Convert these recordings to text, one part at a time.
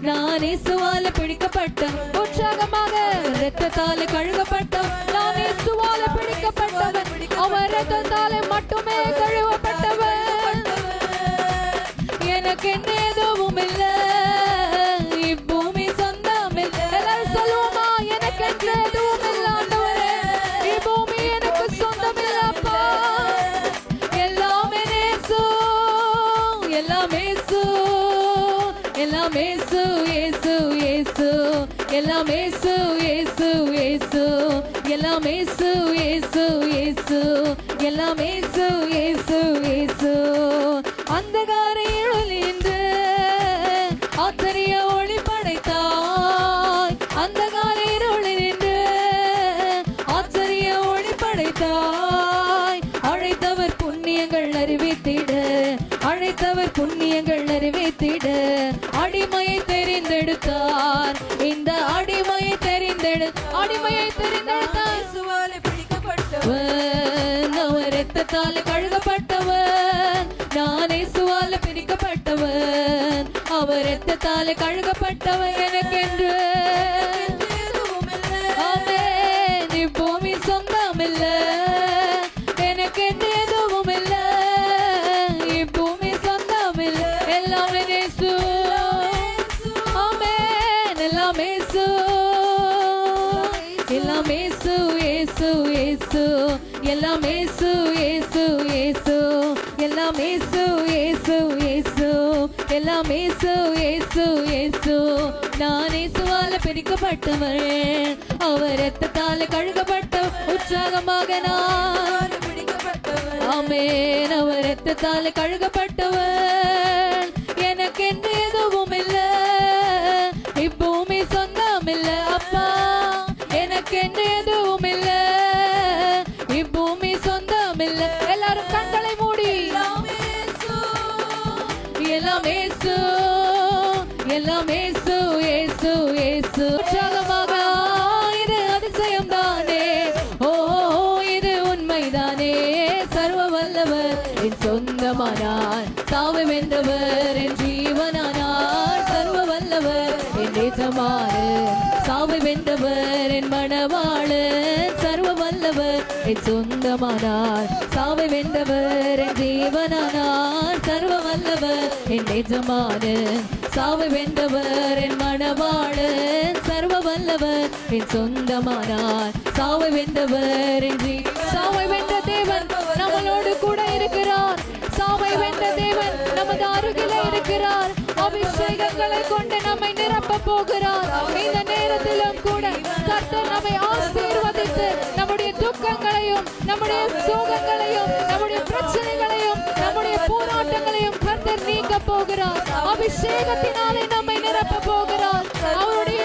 நான் இயேசுவால பிடிக்கப்பட்டவன் உற்சாகமாக இரத்தத்தாலே கழுவப்பட்டவன் நான் இயேசுவால பிடிக்கப்பட்டவன் அவர் இரத்தத்தாலே மட்டுமே கழுவப்பட்டவன் எனக்கு எதுவும் இல்லை இப்பூமி சொந்தம் இல்லை எல்லாரும் சொல்லுவோமா எனக்கு எதுவும் இல்லை ஆண்டவரே இப்பூமி எனக்கு சொந்தம் இல்லப்பா எல்லாமே இயேசு எல்லாமே இயேசு எல்லாமே இயேசு இயேசு இயேசு எல்லாமே இயேசு இயேசு இயேசு எல்லாமே இயேசு இயேசு இயேசு எல்லாமே இயேசு இயேசு இயேசு அந்தகார இருள் என்று ஆச்சரிய ஒளி படைத்தாய் அந்தகார இருள் என்று ஆச்சரிய ஒளி படைத்தாய் அழைத்தவர் புண்ணியங்கள் அறிவித்திட அழைத்தவர் புண்ணியங்கள் அறிவித்திட அடிமையை தெரிந்தெடுத்தார் இந்த அடிமையை தெரிந்தெடுத்தார் பிடிக்கப்பட்டவன் அவர் இரத்தத்தால் கழுவப்பட்டவன் நான் இயேசுவால பிடிக்கப்பட்டவன் அவர் இரத்தத்தால் கழுவப்பட்டவன் எனக்கென்று ஆமென் இப்பூமி சொந்தம் இல்லை எனக்கு எதுவும் இல்லை இப்பூமி சொந்தம் இல்லை எல்லாமே இயேசு ஆமென் எல்லாமே இயேசு எல்லாமே இயேசு இயேசு இயேசு எல்லாமே இயேசு இயேசு இயேசு எல்லாமே இயேசு இயேசு இயேசு எல்லாமே இயேசு இயேசு இயேசு நான் இயேசுவால பிடிக்கப்பட்டவன் அவர் இரத்தத்தால் கழுவப்பட்ட உற்சாகமாக நான் பிடிக்கப்பட்டவன் ஆமென் அவர் இரத்தத்தால் கழுவப்பட்டவன் எனக்கு எதுவும் இல்லை இப்பூமி சொந்தம் இல்லை அப்பா எனக்கு எதுவும் இல்லை இப்பூமி சொந்தம் இல்லை எல்லாரும் கண்களை மூடி எல்லாமே இயேசு எல்லாமே இயேசு இயேசு இயேசு உற்சாகமாக இது அதிசயம் தானே ஓ இது உண்மைதானே சர்வ வல்லவர் என் சொந்தமானார் சாவை வென்றவர் என் ஜீவனானார் சர்வ வல்லவர் என் எஜமானன் சாவை வென்றவர் என் மணவாளன் சர்வ வல்லவர் என் சொந்தமானார் சாவை வென்றவர் என் ஜீவனானார் சர்வ வல்லவர் என் எஜமானன் சாவை வென்றவர் என் மணவாளன் சர்வ வல்லவர் என் சொந்தமானார் சாவை வென்றவர் என் சாவை வென்ற தேவன் நம்மளோடு கூட இருக்கிறார் சாவை வென்ற தேவன் நமது அருகில இருக்கிறார் அபிஷேகங்களை கொண்டு நம்மை நிரப்ப போகிறார் இந்த நேரத்திலும் கூட கர்த்தர் நம்மை ஆசீர்வதித்து நம்முடைய துக்கங்களையும் நம்முடைய சோகங்களையும் நம்முடைய பிரச்சனைகளையும் நம்முடைய போராட்டங்களையும் கர்த்தர் நீக்க போகிறார் அபிஷேகத்தினாலே நம்மை நிரப்ப போகிறார் அவருடைய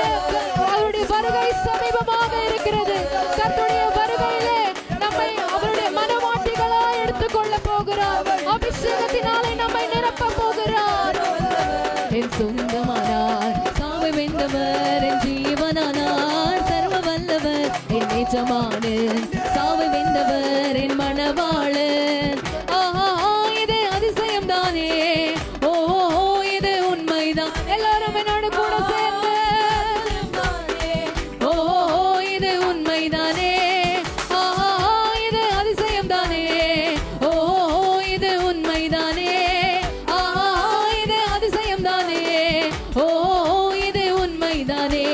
வருகை சமீபமாக இருக்கிறது கர்த்தருடைய வருகையிலே நம்மை அவருடைய மனவாட்டிகளாய் எடுத்துக்கொள்ள போகிறார் அபிஷேகத்தினாலே நம்மை நிரப்ப போகிறார் என் சொந்தமானார் சாவை வென்றவர் என் ஜீவனானார் சர்வ வல்லவர் என் எஜமானன் சாவை வென்றவர் என் மணவாளன் இது அதிசயம் தானே ஓ இது உண்மைதான் எல்லாரும் என்னோட கூட சேர்ந்து ஓ இது உண்மைதானே இது அதிசயம் தானே ஓ இது உண்மைதானே இது அதிசயம் தானே ஓ இது உண்மைதானே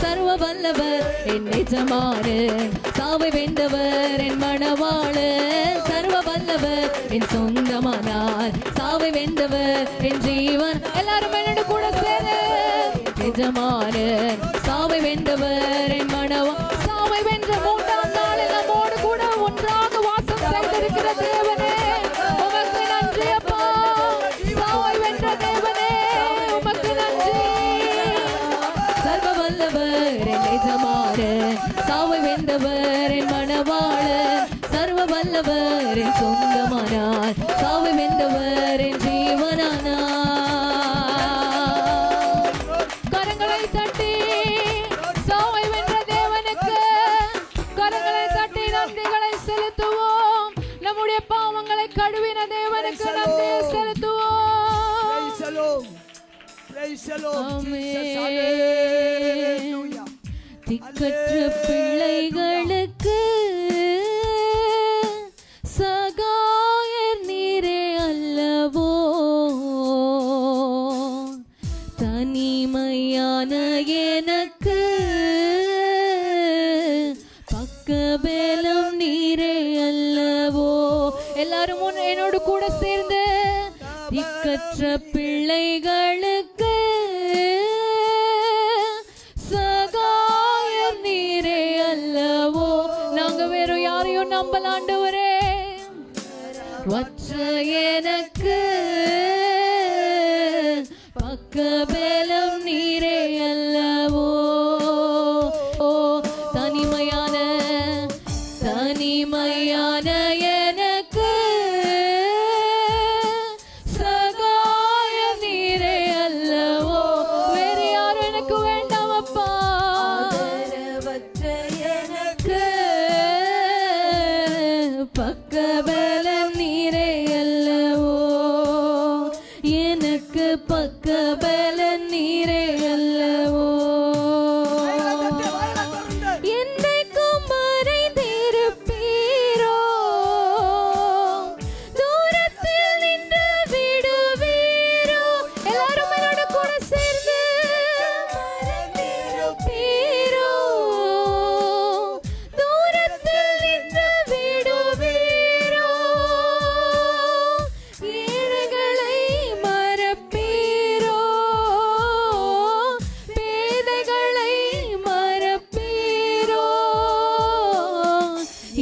சர்வ வல்லவர் என் எஜமானன் சாவை வென்றவர் என் மணவாளன் சர்வ வல்லவர் என் சொந்தமானார் சாவை வென்றவர் என் ஜீவன் எல்லாரும் என்னோட கூட சேர்ந்து எஜமானன் சாவை வென்றவர் என் மணவா சாவை வென்ற மூன்றாம் நாளில் நம்மோடு கூட ஒன்றாக வாசம் செய்திருக்கிற தேவனே உமக்கு நன்றி அப்பா சாவை வென்ற தேவனே உமக்கு நன்றி சர்வ வல்லவர் என் எஜமானன் சாவை வென்றவர் என் மணவாளன் சர்வ வல்லவர் என் சொந்தமானார் சாவை வென்றவர் என் ஜீவனானார் கரங்களை தட்டி சாவை வென்ற தேவனுக்கு கரங்களை தட்டி நன்றிகளை செலுத்துவோம் நம்முடைய பாவங்களை கழுவின தேவனுக்கு நன்றியை செலுத்துவோம் திக்கற்ற பிள்ளைகளுக்கு சகாயர் நீரே அல்லவோ, தனிமையான எனக்கு பக்கபலம் நீரே அல்லவோ. எல்லாரும் என்னோடு கூட சேர்ந்து திக்கற்ற பிள்ளைகளுக்கு சகாயர் நீரே அல்லவோ. நாங்க வேற யாரையும் நம்பல ஆண்டவரே, வற்ற எனக்கு பக்கபலம் நீரே அல்லவோ. தனிமையான எனக்கு சகாய நீரே அல்லவோ. வேறு யாரும் எனக்கு வேண்டாம் அப்பா, எனக்கு பக்கபலம் நீரே அல்லவோ, எனக்கு பக்கபலம் நீரே அல்லவோ. என்னைக்கும் மறைந்திருப்பீரோ, தூரத்தில் நின்று விடுவீரோ. எல்லாரும் என்னோட கூட சேர்ந்து மறைந்திருப்பீரோ, தூரத்தில் நின்று விடுவீரோ. ஏழைகளை மறப்பீரோ, பேதைகளை மறப்பீரோ.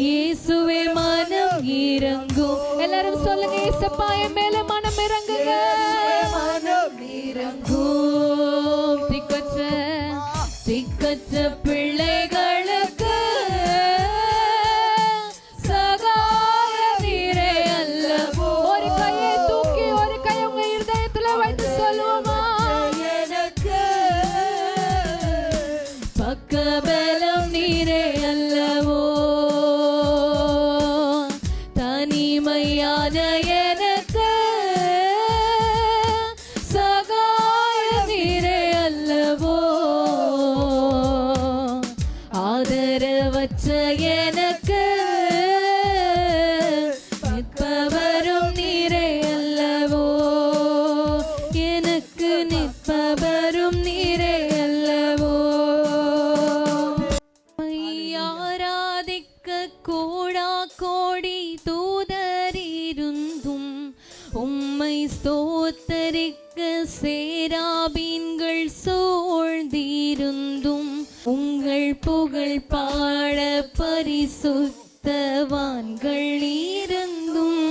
இயேசுவே மனம் இறங்கும். எல்லாரும் சொல்லுங்க, இயேசப்பா என் மேல மனம் இறங்குங்க, மனம் இறங்கும். திக்கற்ற பிள்ளைகளுக்கு சகாய நீரே அல்லவோ. ஒரு கையை தூக்கி ஒரு கை உங்க இருதயத்துல வைத்து சொல்லுவோமா, எனக்கு பக்கபலம் நீரே அல்லவோ, தனிமையான எனக்கு சகாய நீரே அல்லவோ, ஆதரவற்ற எனக்கு நிற்பவரும் நீரே அல்லவோ, எனக்கு நிற்பவரும் நீரே அல்லவோ. ஆராதிக்க கோடா கோடி தூதரிருந்தும் உம்மை ஸ்தோத்தரிக்க சேராபீன்கள் சூழ்ந்திருந்தும் உங்கள் புகழ் பாட பரிசுத்தவான்கள் இருந்தும்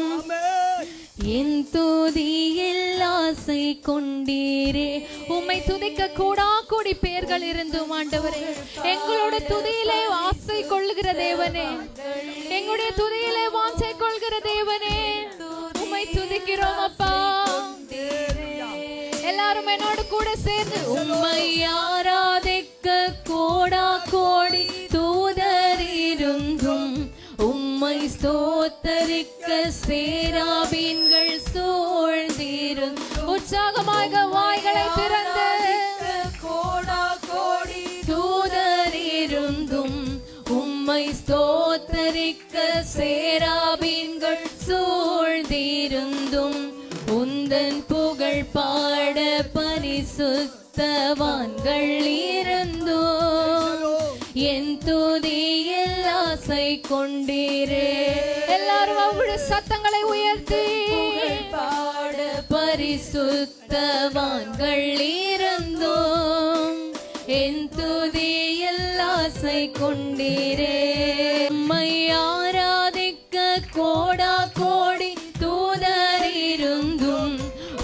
என் துதியில் ஆசை கொண்டீரே. உம்மை துதிக்க கூடா கூடி பேர்கள் இருந்தும் ஆண்டவரே, எங்களோட துதியிலே ஆசை கொள்ளுகிற தேவனே, எங்களுடைய துதியிலே வாஞ்சை கொள்கிற தேவனே, உம்மை துதிக்கிறோம் அப்பா. எல்லாரும் என்னோடு கூட சேர்ந்து உம்மை ஆராதிக்க கோடா கோடி தூதரிருந்தும் உம்மை ஸ்தோத்தரிக்க சேராபீன்கள் சூழ்ந்திருந்தும். உற்சாகமாக வாய்களை திறந்து கோடா கோடி தூதரிருந்தும் உம்மை ஸ்தோத்தரிக்க சேராபீன்கள் சூழ்ந்திருந்தும் உந்தன் புகழ் பாட பரிசுத்தவான்கள் இருந்தும் என் துதியில் ஆசை கொண்டீரே. எல்லாரும் அவருடைய சத்தங்களை உயர்த்தி பாட பரிசுத்தவான்கள் இருந்தும் என் துதியில் ஆசை கொண்டீரே. உம்மை ஆராதிக்க கோடா கோடி தூதரிருந்தும்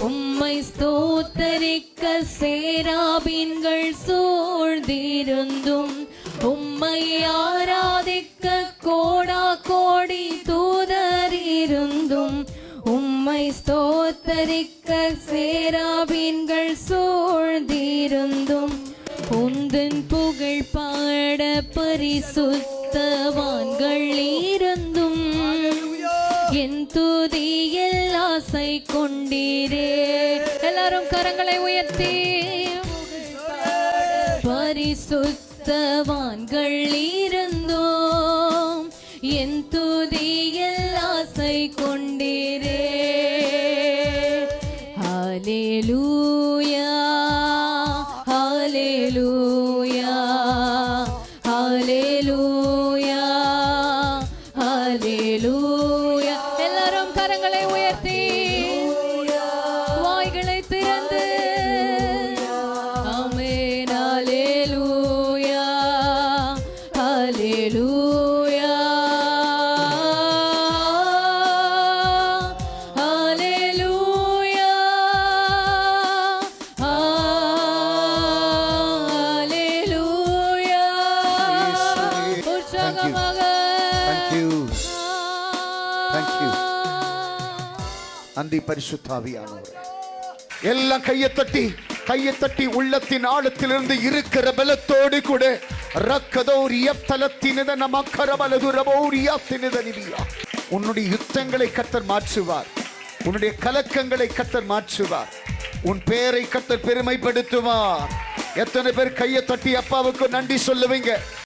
உம்மை ஸ்தோத்தரிக்க சேராபீன்கள் சூழ்ந்திருந்தும் உம்மை ஆராதிக்க கோடா கோடி தூதரிருந்தும் உம்மை ஸ்தோத்தரிக்க சேராபீன்கள் சூழ்ந்திருந்தும் உந்தன் புகழ் பாட பரிசுத்தவான்கள் இருந்தும் என் துதியில் ஆசை கொண்டீரே. எல்லாரும் கரங்களை உயர்த்தி பரிசுத்தவான்கள் இருந்தோம் என் துதியில் ஆசை கொண்டீரே. ஹல்லேலூயா ஹல்லேலூயா ஹல்லேலூயா ஹல்லேலூயா. எல்லாரும் கரங்களை உயர்த்தி வாய்களை திறந்து ஆமென். ஹல்லேலூயா ஹல்லேலூயா ஹல்லேலூயா ஹல்லேலூயா. உற்சாகமாக நன்றி பரிசுத்தாவியானவரே. எல்லாம் கையை தட்டி உள்ளத்தின் ஆழத்திலிருந்து இருக்கிற பலத்தோடு கூட உன்னுடைய யுத்தங்களை கர்த்தர் மாற்றுவார். உன்னுடைய கலக்கங்களை கர்த்தர் மாற்றுவார். உன் பெயரை கர்த்தர் பெருமைப்படுத்துவார். எத்தனை பேர் கையை தட்டி அப்பாவுக்கு நன்றி சொல்லுவீங்க?